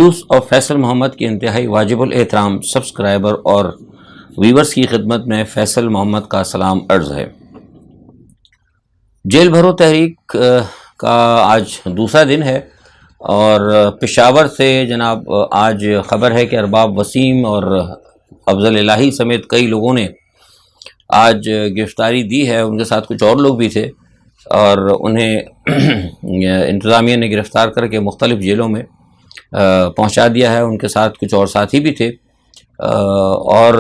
Views of Faisal محمد کی انتہائی واجب الاحترام سبسکرائبر اور ویورز کی خدمت میں فیصل محمد کا سلام عرض ہے۔ جیل بھرو تحریک کا آج دوسرا دن ہے اور پشاور سے جناب آج خبر ہے کہ ارباب وسیم اور افضل الہی سمیت کئی لوگوں نے آج گرفتاری دی ہے۔ ان کے ساتھ کچھ اور لوگ بھی تھے اور انہیں انتظامیہ نے گرفتار کر کے مختلف جیلوں میں پہنچا دیا ہے۔ ان کے ساتھ کچھ اور ساتھی بھی تھے اور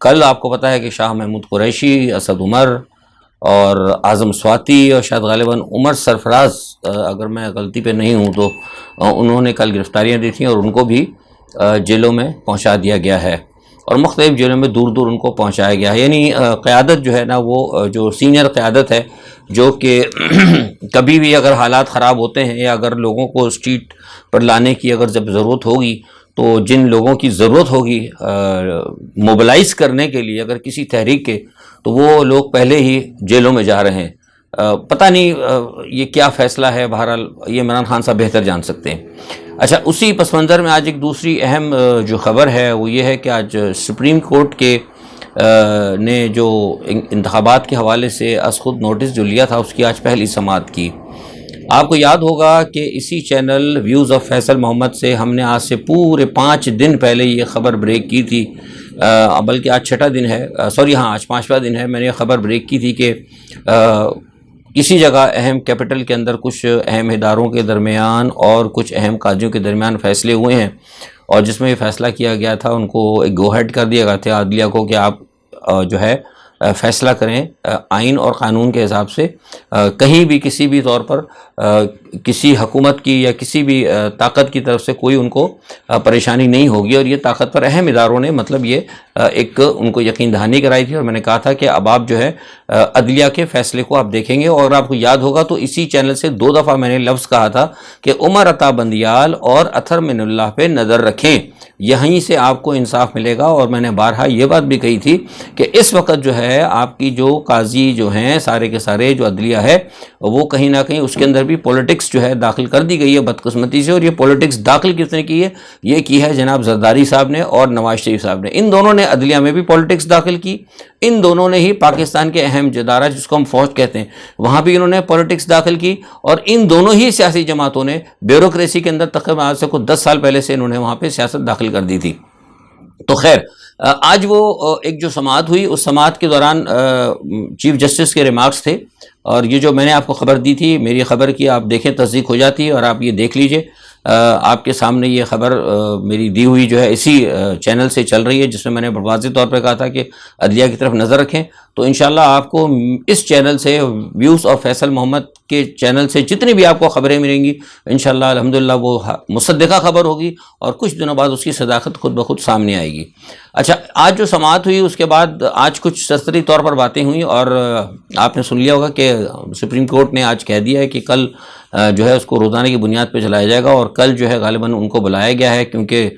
کل آپ کو پتہ ہے کہ شاہ محمود قریشی، اسد عمر اور اعظم سواتی اور شاید غالباً عمر سرفراز، اگر میں غلطی پہ نہیں ہوں تو انہوں نے کل گرفتاریاں دی تھیں اور ان کو بھی جیلوں میں پہنچا دیا گیا ہے اور مختلف جیلوں میں دور دور ان کو پہنچایا گیا ہے۔ یعنی قیادت جو ہے نا، وہ جو سینئر قیادت ہے، جو کہ کبھی بھی اگر حالات خراب ہوتے ہیں یا اگر لوگوں کو اسٹریٹ پر لانے کی اگر جب ضرورت ہوگی تو جن لوگوں کی ضرورت ہوگی موبلائز کرنے کے لیے اگر کسی تحریک کے، تو وہ لوگ پہلے ہی جیلوں میں جا رہے ہیں۔ پتہ نہیں یہ کیا فیصلہ ہے، بہرحال یہ عمران خان صاحب بہتر جان سکتے ہیں۔ اچھا، اسی پس منظر میں آج ایک دوسری اہم جو خبر ہے وہ یہ ہے کہ آج سپریم کورٹ کے نے جو انتخابات کے حوالے سے از خود نوٹس جو لیا تھا، اس کی آج پہلی سماعت کی۔ آپ کو یاد ہوگا کہ اسی چینل ویوز آف فیصل محمد سے ہم نے آج سے پورے 5 دن پہلے یہ خبر بریک کی تھی، بلکہ آج چھٹا دن ہے، آج 5واں دن ہے۔ میں نے یہ خبر بریک کی تھی کہ کسی جگہ اہم کیپٹل کے اندر کچھ اہم اداروں کے درمیان اور کچھ اہم قاضیوں کے درمیان فیصلے ہوئے ہیں اور جس میں یہ فیصلہ کیا گیا تھا، ان کو ایک گو ہیڈ کر دیا گیا تھا عدلیہ کو کہ آپ جو ہے فیصلہ کریں آئین اور قانون کے حساب سے۔ کہیں بھی کسی بھی طور پر کسی حکومت کی یا کسی بھی طاقت کی طرف سے کوئی ان کو پریشانی نہیں ہوگی، اور یہ طاقتور اہم اداروں نے مطلب یہ ایک ان کو یقین دہانی کرائی تھی۔ اور میں نے کہا تھا کہ اب آپ جو ہے عدلیہ کے فیصلے کو آپ دیکھیں گے، اور آپ کو یاد ہوگا تو اسی چینل سے 2 دفعہ میں نے لفظ کہا تھا کہ عمر عطا بندیال اور اطہر من اللہ پہ نظر رکھیں، یہیں سے آپ کو انصاف ملے گا۔ اور میں نے بارہا یہ بات بھی کہی تھی کہ اس وقت جو ہے آپ کی جو قاضی جو ہیں سارے کے سارے جو عدلیہ ہے، وہ کہیں نہ کہیں اس کے اندر بھی پولیٹکس جو ہے داخل کر دی گئی ہے بدقسمتی سے۔ اور یہ پولیٹکس داخل کس نے کی ہے؟ یہ کی ہے جناب زرداری صاحب نے اور نواز شریف صاحب نے۔ ان دونوں نے عدلیہ میں بھی پولیٹکس داخل کی، ان دونوں نے ہی پاکستان کے اہم ادارہ جس کو ہم فوج کہتے ہیں وہاں بھی انہوں نے پولیٹکس داخل کی، اور ان دونوں ہی سیاسی جماعتوں نے بیوروکریسی کے اندر تقریباً آج سے کچھ 10 سال پہلے سے انہوں نے وہاں پہ سیاست داخل کر دی تھی۔ تو خیر، آج وہ ایک جو سماعت ہوئی، اس سماعت کے دوران چیف جسٹس کے ریمارکس تھے، اور یہ جو میں نے آپ کو خبر دی تھی، میری خبر کی آپ دیکھیں تصدیق ہو جاتی ہے، اور آپ یہ دیکھ لیجئے، آپ کے سامنے یہ خبر میری دی ہوئی جو ہے اسی چینل سے چل رہی ہے، جس میں میں نے واضح طور پہ کہا تھا کہ عدلیہ کی طرف نظر رکھیں۔ تو انشاءاللہ آپ کو اس چینل سے، ویوز آف فیصل محمد کے چینل سے جتنی بھی آپ کو خبریں ملیں گی انشاءاللہ الحمدللہ وہ مصدقہ خبر ہوگی، اور کچھ دنوں بعد اس کی صداقت خود بخود سامنے آئے گی۔ اچھا، آج جو سماعت ہوئی اس کے بعد آج کچھ سرسری طور پر باتیں ہوئیں، اور آپ نے سن لیا ہوگا کہ سپریم کورٹ نے آج کہہ دیا ہے کہ کل جو ہے اس کو روزانہ کی بنیاد پہ چلایا جائے گا، اور کل جو ہے غالباً ان کو بلایا گیا ہے کیونکہ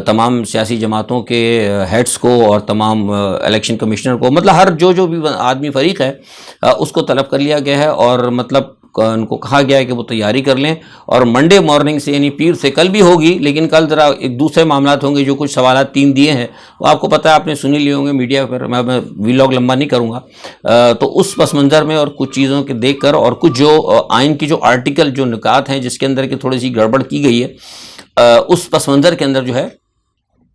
تمام سیاسی جماعتوں کے ہیڈز کو اور تمام الیکشن کمشنر کو، مطلب ہر جو بھی آدمی فریق ہے اس کو طلب کر لیا گیا ہے، اور مطلب ان کو کہا گیا ہے کہ وہ تیاری کر لیں، اور منڈے مارننگ سے یعنی پیر سے کل بھی ہوگی، لیکن کل ذرا ایک دوسرے معاملات ہوں گے۔ جو کچھ سوالات 3 دیے ہیں وہ آپ کو پتہ ہے، آپ نے سنی لیے ہوں گے میڈیا پر، میں ویلاگ لمبا نہیں کروں گا۔ تو اس پس منظر میں اور کچھ چیزوں کے دیکھ کر، اور کچھ جو آئین کی جو آرٹیکل جو نکات ہیں جس کے اندر کی تھوڑی سی گڑبڑ کی گئی ہے، اس پس منظر کے اندر جو ہے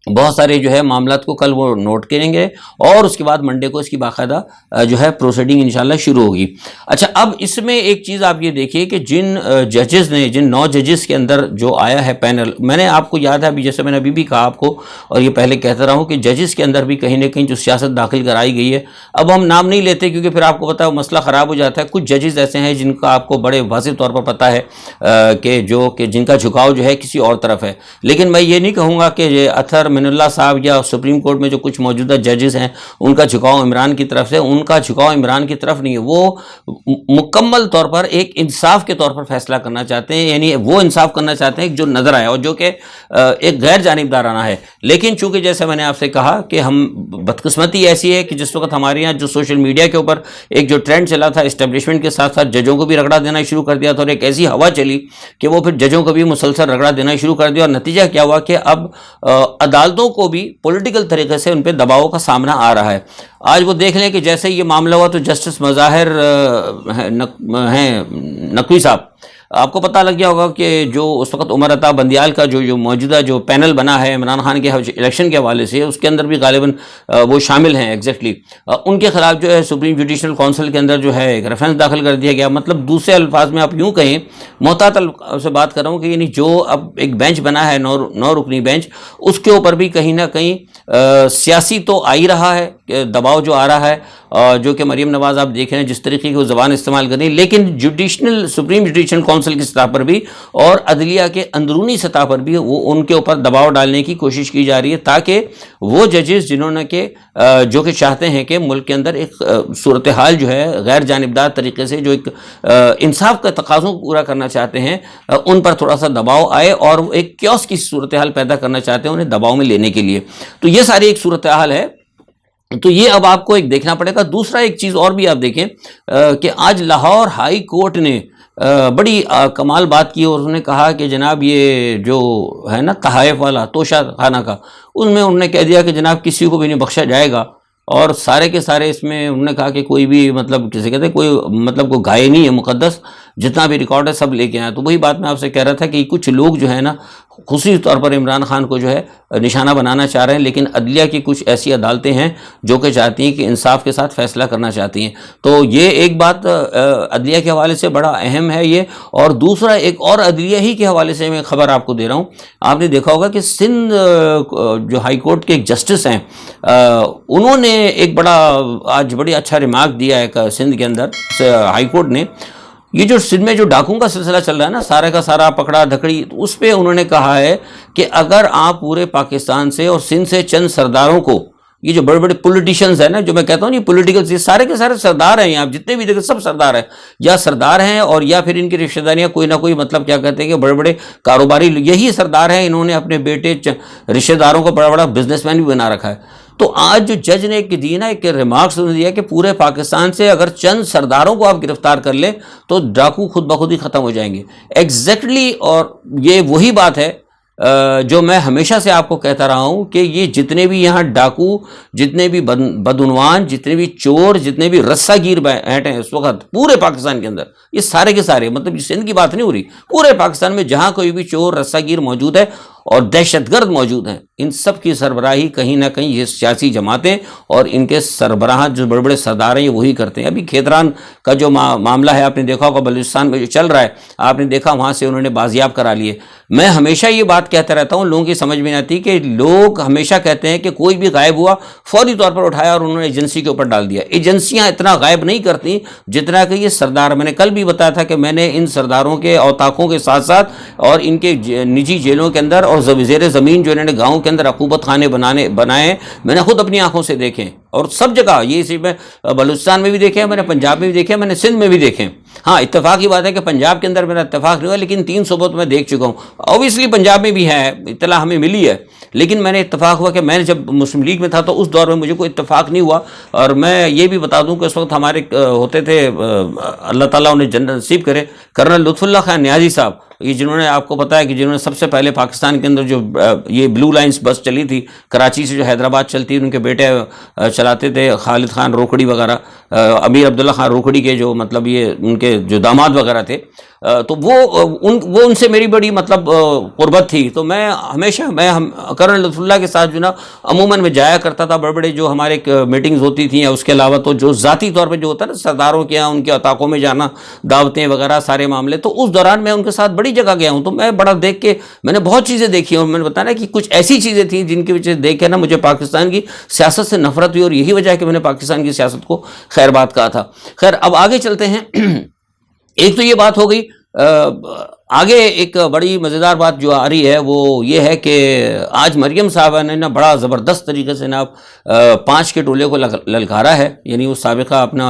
بہت سارے جو ہے معاملات کو کل وہ نوٹ کریں گے، اور اس کے بعد منڈے کو اس کی باقاعدہ جو ہے پروسیڈنگ انشاءاللہ شروع ہوگی۔ اچھا، اب اس میں ایک چیز آپ یہ دیکھیے کہ جن ججز نے، جن 9 ججز کے اندر جو آیا ہے پینل، میں نے آپ کو یاد ہے ابھی، جیسے میں نے ابھی بھی کہا آپ کو، اور یہ پہلے کہتا رہا ہوں کہ ججز کے اندر بھی کہیں نہ کہیں جو سیاست داخل کرائی گئی ہے۔ اب ہم نام نہیں لیتے کیونکہ پھر آپ کو پتہ ہے مسئلہ خراب ہو جاتا ہے۔ کچھ ججز ایسے ہیں جن کا آپ کو بڑے واضح طور پر پتہ ہے کہ جن کا جھکاؤ جو ہے کسی اور طرف ہے، لیکن میں یہ نہیں کہوں گا کہ یہ اطہر من اللہ صاحب یا سپریم کورٹ میں جو کچھ موجودہ ججز ہیں ان کا جھکاؤ عمران کی طرف سے، ان کا جھکاؤ عمران کی طرف نہیں ہے، وہ مکمل طور پر ایک انصاف کے طور پر فیصلہ کرنا چاہتے ہیں، یعنی وہ انصاف کرنا چاہتے ہیں جو نظر آئے اور جو کہ ایک غیر جانبدارانہ ہے۔ لیکن چونکہ جیسے میں نے آپ سے کہا کہ ہم بدقسمتی ایسی ہے کہ جس وقت ہمارے یہاں جو سوشل میڈیا کے اوپر ایک جو ٹرینڈ چلا تھا اسٹیبلشمنٹ کے ساتھ ساتھ ججوں کو بھی رگڑا دینا شروع کر دیا تھا، اور ایک ایسی ہوا چلی کہ وہ پھر ججوں کو بھی مسلسل رگڑا دینا شروع کر دیا، اور نتیجہ کیا ہوا کہ اب عدالتوں کو بھی پولیٹیکل طریقے سے ان پہ دباؤ کا سامنا آ رہا ہے۔ آج وہ دیکھ لیں کہ جیسے یہ معاملہ ہوا تو جسٹس مظاہر ہیں نقوی صاحب، آپ کو پتہ لگ گیا ہوگا کہ جو اس وقت عمر عطا بندیال کا جو موجودہ جو پینل بنا ہے عمران خان کے الیکشن کے حوالے سے، اس کے اندر بھی غالباً وہ شامل ہیں ایگزیکٹلی، ان کے خلاف جو ہے سپریم جوڈیشل کونسل کے اندر جو ہے ایک ریفرنس داخل کر دیا گیا۔ مطلب دوسرے الفاظ میں آپ یوں کہیں، محتاط سے بات کر رہا ہوں کہ یعنی جو اب ایک بینچ بنا ہے 9 رکنی بینچ، اس کے اوپر بھی کہیں نہ کہیں سیاسی تو آ ہی رہا ہے، دباؤ جو آ رہا ہے، جو کہ مریم نواز آپ دیکھ رہے ہیں جس طریقے کی وہ زبان استعمال کر رہی ہے، لیکن سپریم جوڈیشل کونسل کی سطح پر بھی اور عدلیہ کے اندرونی سطح پر بھی وہ ان کے اوپر دباؤ ڈالنے کی کوشش کی جا رہی ہے، تاکہ وہ ججز جنہوں نے کہ جو کہ چاہتے ہیں کہ ملک کے اندر ایک صورتحال جو ہے غیر جانبدار طریقے سے جو ایک انصاف کا تقاضوں کو پورا کرنا چاہتے ہیں، ان پر تھوڑا سا دباؤ آئے اور ایک کیوس کی صورتحال پیدا کرنا چاہتے ہیں انہیں دباؤ میں لینے کے لیے۔ تو یہ ساری ایک صورتحال ہے، تو یہ اب آپ کو ایک دیکھنا پڑے گا۔ دوسرا ایک چیز اور بھی آپ دیکھیں کہ آج لاہور ہائی کورٹ نے بڑی کمال بات کی، اور انہوں نے کہا کہ جناب یہ جو ہے نا تحائف والا توشہ خانہ کا، ان میں انہوں نے کہہ دیا کہ جناب کسی کو بھی نہیں بخشا جائے گا، اور سارے کے سارے اس میں انہوں نے کہا کہ کوئی بھی مطلب کسی کہتے ہیں کوئی مطلب کوئی گائے نہیں ہے، مقدس جتنا بھی ریکارڈ ہے سب لے کے آئے۔ تو وہی بات میں آپ سے کہہ رہا تھا کہ کچھ لوگ جو ہے نا خصوصی طور پر عمران خان کو جو ہے نشانہ بنانا چاہ رہے ہیں، لیکن عدلیہ کی کچھ ایسی عدالتیں ہیں جو کہ چاہتی ہیں کہ انصاف کے ساتھ فیصلہ کرنا چاہتی ہیں۔ تو یہ ایک بات عدلیہ کے حوالے سے بڑا اہم ہے یہ، اور دوسرا ایک اور عدلیہ ہی کے حوالے سے میں خبر آپ کو دے رہا ہوں۔ آپ نے دیکھا ہوگا کہ سندھ جو ہائی کورٹ کے ایک جسٹس ہیں، انہوں نے ایک بڑا آج بڑی اچھا ریمارک دیا ہے سندھ کے اندر ہائی کورٹ نے۔ یہ جو سندھ میں جو ڈاکوں کا سلسلہ چل رہا ہے نا، سارے کا سارا پکڑا دھکڑی، اس پہ انہوں نے کہا ہے کہ اگر آپ پورے پاکستان سے اور سندھ سے چند سرداروں کو، یہ جو بڑے بڑے پولیٹیشنز ہیں نا، جو میں کہتا ہوں یہ پولیٹیکل سارے کے سارے سردار ہیں، آپ جتنے بھی دیکھیں سب سردار ہیں، یا سردار ہیں اور یا پھر ان کی رشتہ داریاں کوئی نہ کوئی مطلب کیا کہتے ہیں کہ بڑے بڑے کاروباری یہی سردار ہیں، انہوں نے اپنے بیٹے رشتہ داروں کو بڑا بڑا بزنس مین بھی بنا رکھا ہے۔ تو آج جو جج نے ایک دی نا ایک ریمارکس انہوں نے دیا کہ پورے پاکستان سے اگر چند سرداروں کو آپ گرفتار کر لیں تو ڈاکو خود بخود ہی ختم ہو جائیں گے ایگزیکٹلی۔ اور یہ وہی بات ہے جو میں ہمیشہ سے آپ کو کہتا رہا ہوں کہ یہ جتنے بھی یہاں ڈاکو، جتنے بھی بدعنوان، جتنے بھی چور، جتنے بھی رسہ گیر بیٹھے ہیں اس وقت پورے پاکستان کے اندر، یہ سارے کے سارے مطلب یہ سندھ کی بات نہیں ہو رہی، پورے پاکستان میں جہاں کوئی بھی چور رسہ گیر موجود ہے اور دہشت گرد موجود ہیں، ان سب کی سربراہی کہیں نہ کہیں یہ سیاسی جماعتیں اور ان کے سربراہ جو بڑے بڑے سردار ہیں یہ وہی کرتے ہیں۔ ابھی کھیتران کا جو معاملہ ہے آپ نے دیکھا ہوگا، بلوچستان میں جو چل رہا ہے آپ نے دیکھا، وہاں سے انہوں نے بازیاب کرا لیے۔ میں ہمیشہ یہ بات کہتا رہتا ہوں، لوگوں کی سمجھ میں نہیں آتی کہ لوگ ہمیشہ کہتے ہیں کہ کوئی بھی غائب ہوا فوری طور پر اٹھایا اور انہوں نے ایجنسی کے اوپر ڈال دیا۔ ایجنسیاں اتنا غائب نہیں کرتی جتنا کہ یہ سردار، میں نے کل بھی بتایا تھا کہ میں نے ان سرداروں کے اوتاقوں کے ساتھ ساتھ اور ان کے نجی جیلوں کے اندر اور زیر زمین جو انہوں نے گاؤں کے اندر عقوبت خانے بنائے میں نے خود اپنی آنکھوں سے دیکھے، اور سب جگہ یہ صرف میں بلوچستان میں بھی دیکھے، میں نے پنجاب میں بھی دیکھے، میں نے سندھ میں بھی دیکھے۔ ہاں اتفاق کی بات ہے کہ پنجاب کے اندر میرا اتفاق نہیں ہوا، لیکن 3 صوبوں تو میں دیکھ چکا ہوں۔ اوبیسلی پنجاب میں بھی ہے، اطلاع ہمیں ملی ہے، لیکن میں نے اتفاق ہوا کہ میں نے جب مسلم لیگ میں تھا تو اس دور میں مجھے کوئی اتفاق نہیں ہوا۔ اور میں یہ بھی بتا دوں کہ اس وقت ہمارے ہوتے تھے، اللہ تعالیٰ انہیں جنت نصیب کرے، کرنل لطف اللہ خان نیازی صاحب، یہ جنہوں نے آپ کو پتا ہے کہ جنہوں نے سب سے پہلے پاکستان کے اندر جو یہ بلو لائنز بس چلی تھی کراچی سے جو حیدرآباد چلتی، ان کے بیٹے چلاتے تھے، خالد خان روکڑی وغیرہ، امیر عبداللہ خان روکڑی کے جو مطلب یہ ان کے جو داماد وغیرہ تھے، تو وہ ان سے میری بڑی مطلب قربت تھی۔ تو میں ہمیشہ کرنل لطف اللہ کے ساتھ جو نا عموماً میں جایا کرتا تھا، بڑے بڑے جو ہمارے میٹنگز ہوتی تھیں، یا اس کے علاوہ تو جو ذاتی طور پہ جو ہوتا ہے نا سرداروں کے یہاں ان کے عطاقوں میں جانا، دعوتیں وغیرہ سارے معاملے، تو اس دوران میں ان کے ساتھ بڑی جگہ گیا ہوں۔ تو میں بڑا دیکھ کے میں نے بہت چیزیں دیکھی ہیں، اور میں نے بتایا کہ کچھ ایسی چیزیں تھیں جن کی وجہ سے دیکھ کے نا مجھے پاکستان کی سیاست سے نفرت ہوئی، اور یہی وجہ ہے کہ میں نے پاکستان کی سیاست کو خیر بات کہا تھا۔ خیر اب آگے چلتے ہیں۔ ایک تو یہ بات ہو گئی آگے ایک بڑی مزیدار بات جو آ رہی ہے وہ یہ ہے کہ آج مریم صاحبہ نے نا بڑا زبردست طریقے سے نا 5 کے ٹولے کو للکارا ہے. یعنی وہ سابقہ اپنا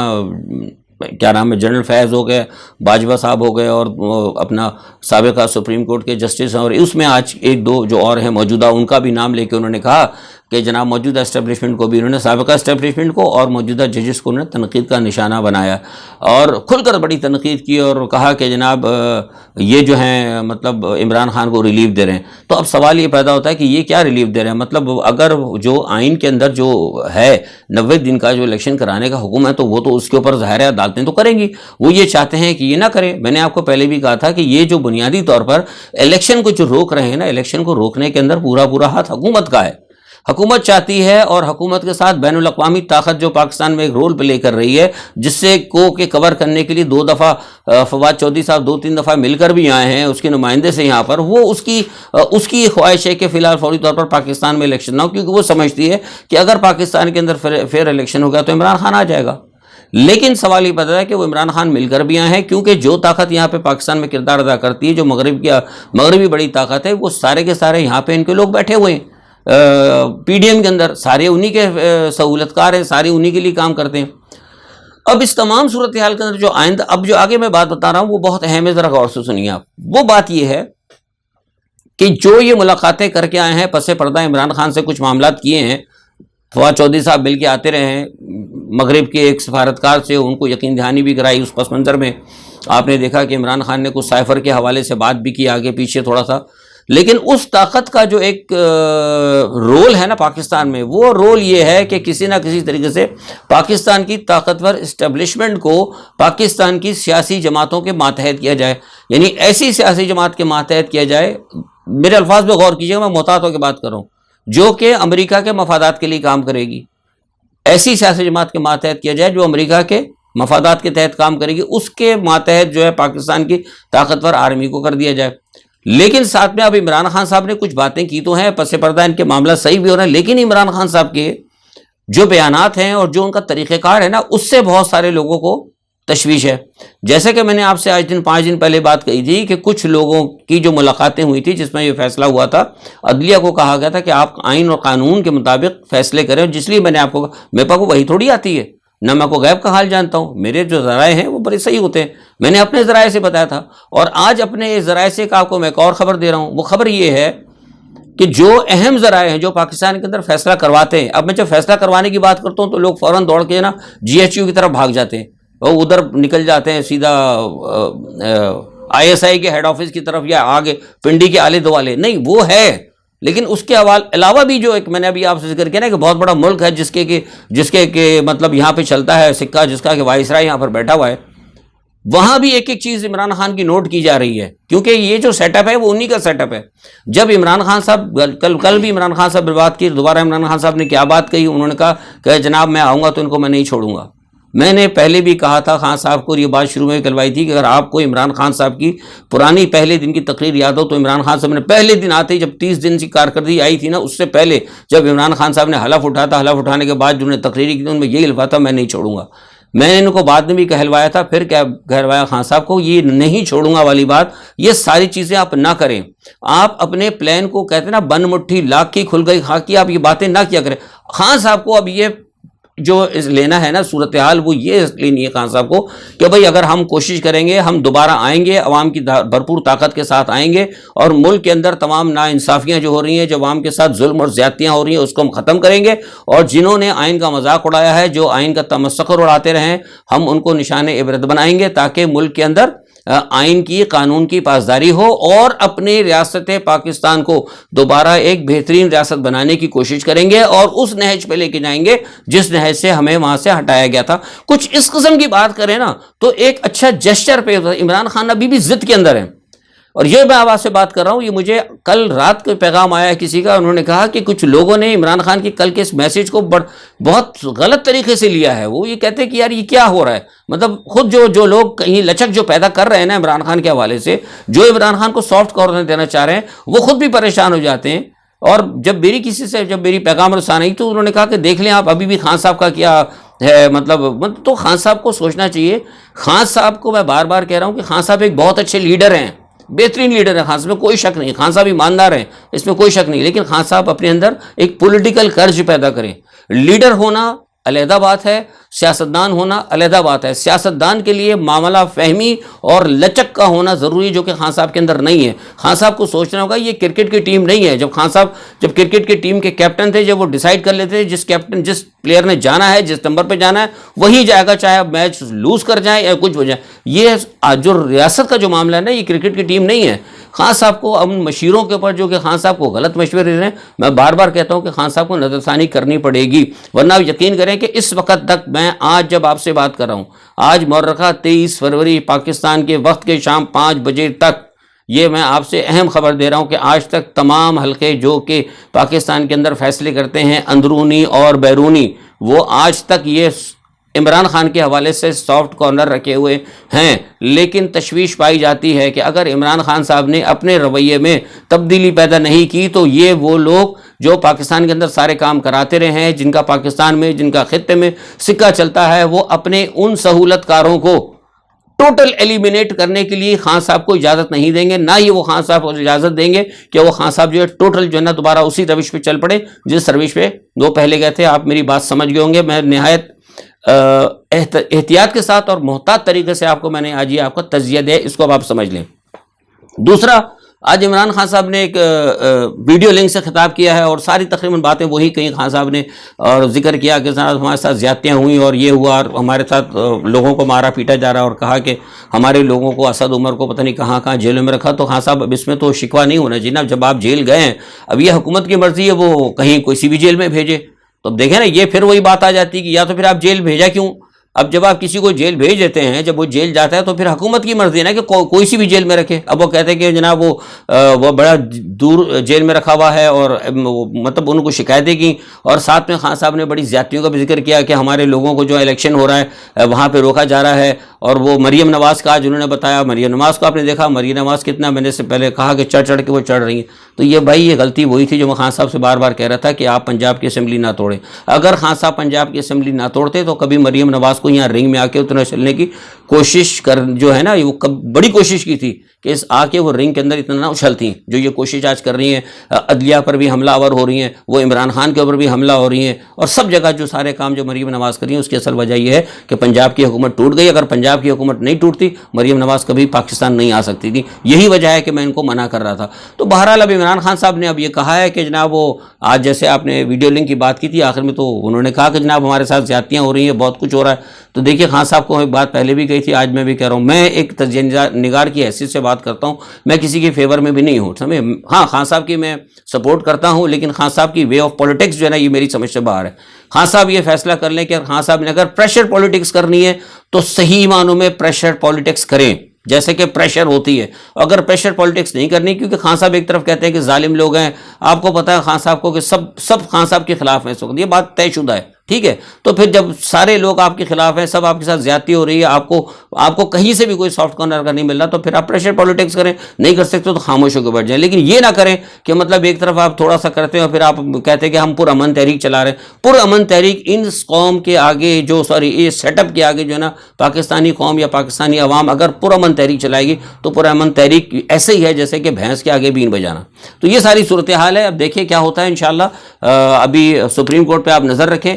کیا نام ہے جنرل فیض ہو گئے, باجوہ صاحب ہو گئے, اور اپنا سابقہ سپریم کورٹ کے جسٹس ہیں, اور اس میں آج ایک دو جو اور ہیں موجودہ, ان کا بھی نام لے کے انہوں نے کہا کہ جناب موجودہ اسٹیبلشمنٹ کو بھی انہوں نے, سابقہ اسٹیبلشمنٹ کو اور موجودہ ججز کو انہوں نے تنقید کا نشانہ بنایا, اور کھل کر بڑی تنقید کی, اور کہا کہ جناب یہ جو ہیں مطلب عمران خان کو ریلیف دے رہے ہیں. تو اب سوال یہ پیدا ہوتا ہے کہ یہ کیا ریلیف دے رہے ہیں؟ مطلب اگر جو آئین کے اندر جو ہے 90 دن کا جو الیکشن کرانے کا حکم ہے, تو وہ تو اس کے اوپر ظاہر ہے عدالتیں تو کریں گی. وہ یہ چاہتے ہیں کہ یہ نہ کریں. میں نے آپ کو پہلے بھی کہا تھا کہ یہ جو بنیادی طور پر الیکشن کو جو روک رہے ہیں نا, الیکشن کو روکنے کے اندر پورا ہاتھ حکومت کا ہے. حکومت چاہتی ہے, اور حکومت کے ساتھ بین الاقوامی طاقت جو پاکستان میں ایک رول پلے کر رہی ہے, جس سے کو کہ کور کرنے کے لیے 2 دفعہ فواد چودھری صاحب 2-3 دفعہ مل کر بھی آئے ہیں اس کے نمائندے سے یہاں پر. وہ اس کی خواہش ہے کہ فی الحال فوری طور پر پاکستان میں الیکشن نہ ہو, کیونکہ وہ سمجھتی ہے کہ اگر پاکستان کے اندر فیئر الیکشن ہو گیا تو عمران خان آ جائے گا. لیکن سوال یہ پیدا ہے کہ وہ عمران خان مل کر بھی آئے ہیں, کیونکہ جو طاقت یہاں پہ پاکستان میں کردار ادا کرتی ہے, جو مغربی بڑی طاقت ہے, وہ سارے کے سارے یہاں پہ ان کے لوگ بیٹھے ہوئے ہیں پی ڈی ایم کے اندر, سارے انہی کے سہولت کار ہیں, سارے انہی کے لیے کام کرتے ہیں. اب اس تمام صورتحال کے اندر جو آئندہ اب جو آگے میں بات بتا رہا ہوں وہ بہت اہم ہے, ذرا غور سے سنیے آپ. وہ بات یہ ہے کہ جو یہ ملاقاتیں کر کے آئے ہیں پس پردہ, عمران خان سے کچھ معاملات کیے ہیں, فواد چودھری صاحب مل کے آتے رہے ہیں مغرب کے ایک سفارتکار سے, ان کو یقین دہانی بھی کرائی. اس پس منظر میں آپ نے دیکھا کہ عمران خان نے کچھ سائفر کے حوالے سے بات بھی کی آگے پیچھے تھوڑا سا. لیکن اس طاقت کا جو ایک رول ہے نا پاکستان میں, وہ رول یہ ہے کہ کسی نہ کسی طریقے سے پاکستان کی طاقتور اسٹیبلشمنٹ کو پاکستان کی سیاسی جماعتوں کے ماتحت کیا جائے. یعنی ایسی سیاسی جماعت کے ماتحت کیا جائے, میرے الفاظ پہ غور کیجیے, میں محتاط ہو کے بات کر رہا ہوں, جو کہ امریکہ کے مفادات کے لیے کام کرے گی. ایسی سیاسی جماعت کے ماتحت کیا جائے جو امریکہ کے مفادات کے تحت کام کرے گی, اس کے ماتحت جو ہے پاکستان کی طاقتور آرمی کو کر دیا جائے. لیکن ساتھ میں اب عمران خان صاحب نے کچھ باتیں کی تو ہیں پس پردہ, ان کے معاملہ صحیح بھی ہو رہے ہیں, لیکن عمران خان صاحب کے جو بیانات ہیں اور جو ان کا طریقہ کار ہے نا, اس سے بہت سارے لوگوں کو تشویش ہے. جیسے کہ میں نے آپ سے آج 5 دن پہلے بات کہی تھی کہ کچھ لوگوں کی جو ملاقاتیں ہوئی تھی جس میں یہ فیصلہ ہوا تھا, عدلیہ کو کہا گیا تھا کہ آپ آئین اور قانون کے مطابق فیصلے کریں, جس لیے میں نے آپ کو, میرے پاس وہی تھوڑی آتی ہے, نہ میں کو غیب کا حال جانتا ہوں, میرے جو ذرائع ہیں وہ بڑے صحیح ہوتے ہیں, میں نے اپنے ذرائع سے بتایا تھا. اور آج اپنے ذرائع سے آپ کو میں ایک اور خبر دے رہا ہوں. وہ خبر یہ ہے کہ جو اہم ذرائع ہیں جو پاکستان کے اندر فیصلہ کرواتے ہیں, اب میں جب فیصلہ کروانے کی بات کرتا ہوں تو لوگ فوراً دوڑ کے نا GHQ کی طرف بھاگ جاتے ہیں, وہ ادھر نکل جاتے ہیں سیدھا ISI کے ہیڈ آفس کی طرف, یا آگے پنڈی کے آلے دوالے. نہیں, وہ ہے, لیکن اس کے علاوہ بھی جو ایک میں نے ابھی آپ سے ذکر کیا نا کہ بہت بڑا ملک ہے جس کے مطلب یہاں پہ چلتا ہے سکہ, جس کا کہ وائسرائے یہاں پر بیٹھا ہوا ہے, وہاں بھی ایک چیز عمران خان کی نوٹ کی جا رہی ہے, کیونکہ یہ جو سیٹ اپ ہے وہ انہی کا سیٹ اپ ہے. جب عمران خان صاحب کل بھی عمران خان صاحب نے بات کی, دوبارہ عمران خان صاحب نے کیا بات کہی, انہوں نے کہا کہ جناب میں آؤں گا تو ان کو میں نہیں چھوڑوں گا. میں نے پہلے بھی کہا تھا خان صاحب کو, یہ بات شروع میں کروائی تھی کہ اگر آپ کو عمران خان صاحب کی پرانی پہلے دن کی تقریر یاد ہو تو عمران خان صاحب نے پہلے دن آتے ہی, جب 30 دن کی کارکردگی آئی تھی نا, اس سے پہلے جب عمران خان صاحب نے حلف اٹھا تھا, حلف اٹھانے کے بعد جو انہوں نے تقریر کی ان میں یہی الفاظ تھا, میں نہیں چھوڑوں گا. میں نے ان کو بعد میں بھی کہلوایا تھا, پھر کیا کہلوایا خان صاحب کو, یہ نہیں چھوڑوں گا والی بات, یہ ساری چیزیں آپ نہ کریں. آپ اپنے پلان کو کہتے ہیں نا بن مٹھی لاکھ کی کھل گئی خاک کی, آپ یہ باتیں نہ کیا کریں. خان صاحب کو اب یہ جو لینا ہے نا صورتحال, وہ یہ لینی ہے خان صاحب کو کہ بھئی اگر ہم کوشش کریں گے, ہم دوبارہ آئیں گے, عوام کی بھرپور طاقت کے ساتھ آئیں گے, اور ملک کے اندر تمام ناانصافیاں جو ہو رہی ہیں, جو عوام کے ساتھ ظلم اور زیادتیاں ہو رہی ہیں, اس کو ہم ختم کریں گے. اور جنہوں نے آئین کا مذاق اڑایا ہے, جو آئین کا تمسخر اڑاتے رہے ہیں, ہم ان کو نشان عبرت بنائیں گے, تاکہ ملک کے اندر آئین کی, قانون کی پاسداری ہو, اور اپنی ریاست پاکستان کو دوبارہ ایک بہترین ریاست بنانے کی کوشش کریں گے, اور اس نہج پہ لے کے جائیں گے جس نہج سے ہمیں وہاں سے ہٹایا گیا تھا. کچھ اس قسم کی بات کریں نا تو ایک اچھا جسچر پہ. عمران خان ابھی بھی ضد کے اندر ہیں, اور یہ میں آواز سے بات کر رہا ہوں, یہ مجھے کل رات کو پیغام آیا ہے کسی کا, انہوں نے کہا کہ کچھ لوگوں نے عمران خان کی کل کے اس میسیج کو بہت غلط طریقے سے لیا ہے. وہ یہ کہتے ہیں کہ یار یہ کیا ہو رہا ہے, مطلب خود جو لوگ کہیں لچک جو پیدا کر رہے ہیں نا عمران خان کے حوالے سے, جو عمران خان کو سافٹ کارنر دینا چاہ رہے ہیں, وہ خود بھی پریشان ہو جاتے ہیں. اور جب میری پیغام رسانی تو انہوں نے کہا کہ دیکھ لیں آپ, ابھی بھی خان صاحب کا کیا ہے مطلب تو خان صاحب کو سوچنا چاہیے. خان صاحب کو میں بار بار کہہ رہا ہوں کہ خان صاحب ایک بہت اچھے لیڈر ہیں, بہترین لیڈر ہیں خان صاحب میں کوئی شک نہیں, خان صاحب ایماندار ہیں اس میں کوئی شک نہیں, لیکن خان صاحب اپنے اندر ایک پولیٹیکل کرج پیدا کریں. لیڈر ہونا علیحدہ بات ہے, سیاستدان ہونا علیحدہ بات ہے. سیاستدان کے لیے معاملہ فہمی اور لچک کا ہونا ضروری, جو کہ خان صاحب کے اندر نہیں ہے. خان صاحب کو سوچنا ہوگا یہ کرکٹ کی ٹیم نہیں ہے. جب خان صاحب جب کرکٹ کی ٹیم کے کیپٹن تھے, جب وہ ڈیسائیڈ کر لیتے تھے جس پلیئر نے جانا ہے, جس نمبر پہ جانا ہے وہی جائے گا, چاہے اب میچ لوز کر جائیں یا کچھ ہو جائے. یہ جو ریاست کا جو معاملہ ہے نا, یہ کرکٹ کی ٹیم نہیں ہے. خان صاحب کو ان مشیروں کے اوپر جو کہ خان صاحب کو غلط مشورے دے رہے ہیں, میں بار بار کہتا ہوں کہ خان صاحب کو نظر ثانی کرنی پڑے گی. ورنہ یقین کریں کہ اس وقت تک میں آج جب آپ سے بات کر رہا ہوں, آج مورخہ 23 فروری پاکستان کے وقت کے شام 5 بجے تک, یہ میں آپ سے اہم خبر دے رہا ہوں کہ آج تک تمام حلقے جو کہ پاکستان کے اندر فیصلے کرتے ہیں اندرونی اور بیرونی, وہ آج تک یہ عمران خان کے حوالے سے سافٹ کارنر رکھے ہوئے ہیں. لیکن تشویش پائی جاتی ہے کہ اگر عمران خان صاحب نے اپنے رویے میں تبدیلی پیدا نہیں کی تو یہ وہ لوگ جو پاکستان کے اندر سارے کام کراتے رہے ہیں, جن کا پاکستان میں, جن کا خطے میں سکہ چلتا ہے, وہ اپنے ان سہولت کاروں کو ٹوٹل ایلیمینیٹ کرنے کے لیے خان صاحب کو اجازت نہیں دیں گے. نہ ہی وہ خان صاحب کو اجازت دیں گے کہ وہ خان صاحب جو ہے ٹوٹل جو ہے نا دوبارہ اسی روش پہ چل پڑے جس روش پہ وہ پہلے گئے تھے. آپ میری بات سمجھ گئے ہوں گے. میں نہایت احتیاط کے ساتھ اور محتاط طریقے سے آپ کو میں نے آج یہ آپ کو تجزیہ دیا, اس کو اب آپ سمجھ لیں. دوسرا, آج عمران خان صاحب نے ایک ویڈیو لنک سے خطاب کیا ہے اور ساری تقریباً باتیں وہی کہیں خان صاحب نے, اور ذکر کیا کہ ہمارے ساتھ زیادتیاں ہوئیں اور یہ ہوا اور ہمارے ساتھ لوگوں کو مارا پیٹا جا رہا, اور کہا کہ ہمارے لوگوں کو اسد عمر کو پتہ نہیں کہاں کہاں جیلوں میں رکھا. تو خان صاحب اب اس میں تو شکوہ نہیں ہونا چاہیے نا. جب آپ جیل گئے ہیں, اب یہ حکومت کی مرضی ہے وہ کہیں کسی بھی جیل میں بھیجے, تو اب دیکھیں نا, یہ پھر وہی بات آ جاتی ہے کہ یا تو پھر آپ جیل بھیجا کیوں. اب جب آپ کسی کو جیل بھیج دیتے ہیں, جب وہ جیل جاتا ہے تو پھر حکومت کی مرضی ہے نا کہ کوئی سی بھی جیل میں رکھے. اب وہ کہتے ہیں کہ جناب وہ بڑا دور جیل میں رکھا ہوا ہے, اور مطلب ان کو شکایتیں کی, اور ساتھ میں خان صاحب نے بڑی زیادتیوں کا بھی ذکر کیا کہ ہمارے لوگوں کو جو الیکشن ہو رہا ہے وہاں پہ روکا جا رہا ہے. اور وہ مریم نواز کا جنہوں نے بتایا, مریم نواز کو آپ نے دیکھا, مریم نواز کتنا, میں نے سے پہلے کہا کہ چڑھ کے وہ چڑھ رہی ہیں. تو یہ بھائی یہ غلطی وہی تھی جو میں خان صاحب سے بار بار کہہ رہا تھا کہ آپ پنجاب کی اسمبلی نہ توڑیں. اگر خان صاحب پنجاب کی اسمبلی نہ توڑتے تو کبھی مریم نواز کو یہاں رنگ میں آ کے اتنا چلنے کی کوشش جو ہے نا, وہ بڑی کوشش کی تھی کہ اس آ کے وہ رنگ کے اندر اتنا نہ اچھلتی. جو یہ کوشش آج کر رہی ہیں, عدلیہ پر بھی حملہ آور ہو رہی ہیں, وہ عمران خان کے اوپر بھی حملہ ہو رہی ہیں, اور سب جگہ جو سارے کام جو مریم نواز کر رہی ہیں, اس کی اصل وجہ یہ ہے کہ پنجاب کی حکومت ٹوٹ گئی. اگر پنجاب کی حکومت نہیں ٹوٹتی, مریم نواز کبھی پاکستان نہیں آ سکتی تھی. یہی وجہ ہے کہ میں ان کو منع کر رہا تھا. تو بہرحال اب عمران خان صاحب نے اب یہ کہا ہے کہ جناب وہ آج جیسے آپ نے ویڈیو لنک کی بات کی تھی آخر میں, تو انہوں نے کہا کہ جناب ہمارے ساتھ زیادتیاں ہو رہی ہیں, بہت کچھ ہو رہا ہے. تو دیکھیے خان صاحب کو ایک بات پہلے بھی کہی تھی, آج میں بھی کہہ رہا ہوں, میں ایک تجزیہ نگار کی حیثیت سے بات کرتا ہوں, میں کسی کے فیور میں بھی نہیں ہوں, سمجھے. ہاں خان صاحب کی میں سپورٹ کرتا ہوں, لیکن خان صاحب کی وے آف پولیٹکس جو ہے نا یہ میری سمجھ سے باہر ہے. خان صاحب یہ فیصلہ کر لیں کہ خان صاحب نے اگر پریشر پولیٹکس کرنی ہے تو صحیح معنوں میں پریشر پولیٹکس کریں, جیسے کہ پریشر ہوتی ہے. اگر پریشر پولیٹکس نہیں کرنی, کیونکہ خان صاحب ایک طرف کہتے ہیں کہ ظالم لوگ ہیں, آپ کو پتہ ہے خان صاحب کو کہ سب خان صاحب کے خلاف ہیں اس وقت, یہ بات طے شدہ ہے, ٹھیک ہے. تو پھر جب سارے لوگ آپ کے خلاف ہیں, سب آپ کے ساتھ زیادتی ہو رہی ہے, آپ کو کہیں سے بھی کوئی سافٹ کارنر کا نہیں مل رہا, تو پھر آپ پریشر پولیٹکس کریں. نہیں کر سکتے تو خاموش ہو کے بیٹھ جائیں, لیکن یہ نہ کریں کہ مطلب ایک طرف آپ تھوڑا سا کرتے ہیں اور پھر آپ کہتے ہیں کہ ہم پرامن تحریک چلا رہے ہیں. پرامن تحریک ان قوم کے آگے یہ سیٹ اپ کے آگے جو ہے نا, پاکستانی قوم یا پاکستانی عوام اگر پرامن تحریک چلائے گی تو پرامن تحریک ایسے ہی ہے جیسے کہ بھینس کے آگے بین بجانا. تو یہ ساری صورتحال ہے. اب دیکھیں کیا ہوتا ہے انشاءاللہ. ابھی سپریم کورٹ پہ آپ نظر رکھیں,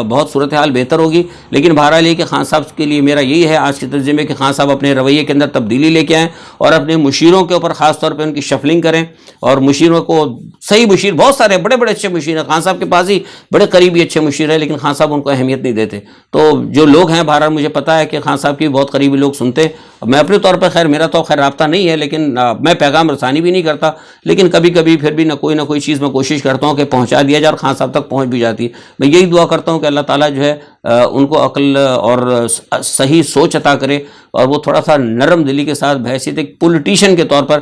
بہت صورتحال بہتر ہوگی. لیکن بہرحال یہ کہ خان صاحب کے لیے میرا یہی ہے آج کے ترجمے میں کہ خان صاحب اپنے رویے کے اندر تبدیلی لے کے آئیں اور اپنے مشیروں کے اوپر خاص طور پہ ان کی شفلنگ کریں, اور مشیروں کو صحیح مشیر بہت سارے بڑے بڑے اچھے مشیر ہیں خان صاحب کے پاس ہی, بڑے قریبی اچھے مشیر ہیں, لیکن خان صاحب ان کو اہمیت نہیں دیتے. تو جو لوگ ہیں بہرحال مجھے پتا ہے کہ خان صاحب کی بہت قریبی لوگ سنتے. میں اپنے طور پہ خیر میرا تو خیر رابطہ نہیں ہے, لیکن میں پیغام رسانی بھی نہیں کرتا, لیکن کبھی کبھی پھر بھی نہ کوئی چیز میں کوشش کرتا ہوں کہ پہنچا دیا جائے, اور خان صاحب تک پہنچ بھی جاتی ہے. میں یہی دعا کرتا ہوں کہ اللہ تعالیٰ جو ہے ان کو عقل اور صحیح سوچ عطا کرے, اور وہ تھوڑا سا نرم دلی کے ساتھ بحیثیت ایک پولیٹیشین کے طور پر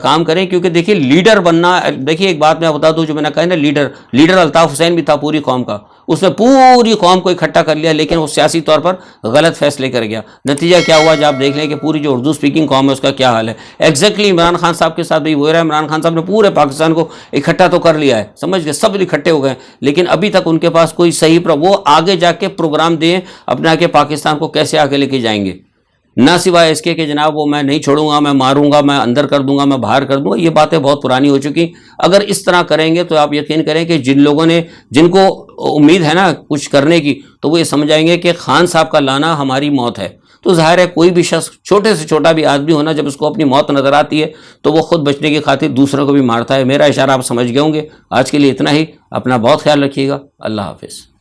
کام کریں. کیونکہ دیکھیے لیڈر بننا, دیکھیے ایک بات میں بتا دوں جو میں نے کہا نا, لیڈر الطاف حسین بھی تھا پوری قوم کا, اس نے پوری قوم کو اکٹھا کر لیا، لیکن وہ سیاسی طور پر غلط فیصلے کر گیا۔ نتیجہ کیا ہوا؟ جب آپ دیکھ لیں کہ پوری جو اردو اسپیکنگ قوم ہے اس کا کیا حال ہے۔ ایگزیکٹلی عمران خان صاحب کے ساتھ بھی وہ رہا ہے۔ عمران خان صاحب نے پورے پاکستان کو اکٹھا تو کر لیا ہے، سمجھ گئے، سب اکٹھے ہو گئے، لیکن ابھی تک ان کے پاس کوئی صحیح وہ آگے جا کے پروگرام دیں اپنا کہ پاکستان کو کیسے آگے لے کے جائیں گے، نہ سوائے اس کے کہ جناب وہ میں نہیں چھوڑوں گا، میں ماروں گا، میں اندر کر دوں گا، میں باہر کر دوں گا۔ یہ باتیں بہت پرانی ہو چکی۔ اگر اس طرح کریں گے تو آپ یقین کریں کہ جن کو امید ہے نا کچھ کرنے کی، تو وہ یہ سمجھ آئیں گے کہ خان صاحب کا لانا ہماری موت ہے۔ تو ظاہر ہے کوئی بھی شخص، چھوٹے سے چھوٹا بھی آدمی ہونا، جب اس کو اپنی موت نظر آتی ہے تو وہ خود بچنے کی خاطر دوسروں کو بھی مارتا ہے۔ میرا اشارہ آپ سمجھ گئے ہوں گے۔ آج کے لیے اتنا ہی، اپنا بہت خیال رکھیے گا۔ اللہ حافظ۔